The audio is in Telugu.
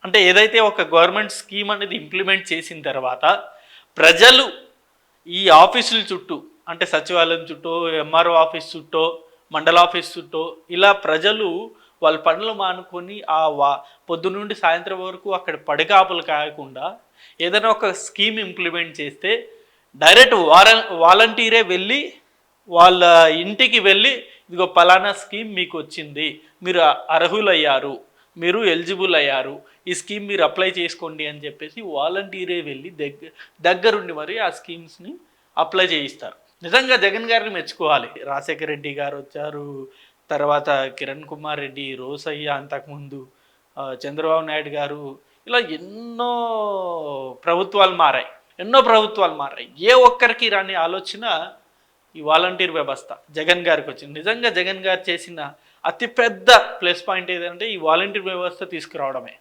అంటే ఏదైతే ఒక గవర్నమెంట్ స్కీమ్ అనేది ఇంప్లిమెంట్ చేసిన తర్వాత ప్రజలు ఈ ఆఫీసుల చుట్టూ అంటే సచివాలయం చుట్టూ, ఎంఆర్ఓ ఆఫీస్ చుట్టూ, మండల ఆఫీస్ చుట్టూ ఇలా ప్రజలు వాళ్ళ పనులు మానుకొని పొద్దునుండి సాయంత్రం వరకు అక్కడ పడికాపులు కాయకుండా ఏదైనా ఒక స్కీమ్ ఇంప్లిమెంట్ చేస్తే డైరెక్ట్ వాలంటీరే వెళ్ళి వాళ్ళ ఇంటికి వెళ్ళి ఇదిగో పలానా స్కీమ్ మీకు వచ్చింది, మీరు అర్హులయ్యారు, మీరు ఎలిజిబుల్ అయ్యారు, ఈ స్కీమ్ మీరు అప్లై చేసుకోండి అని చెప్పేసి వాలంటీరే వెళ్ళి దగ్గరుండి మరి ఆ స్కీమ్స్ని అప్లై చేయిస్తారు. నిజంగా జగన్ గారిని మెచ్చుకోవాలి. రాజశేఖర రెడ్డి గారు వచ్చారు, తర్వాత కిరణ్ కుమార్ రెడ్డి, రోసయ్య, అంతకుముందు చంద్రబాబు నాయుడు గారు, ఇలా ఎన్నో ప్రభుత్వాలు మారాయి. ఏ ఒక్కరికి రాని ఆలోచన ఈ వాలంటీర్ వ్యవస్థ జగన్ గారికి వచ్చింది. నిజంగా జగన్ గారు చేసిన అతిపెద్ద ప్లస్ పాయింట్ ఏదంటే ఈ వాలంటీర్ వ్యవస్థ తీసుకురావడమే.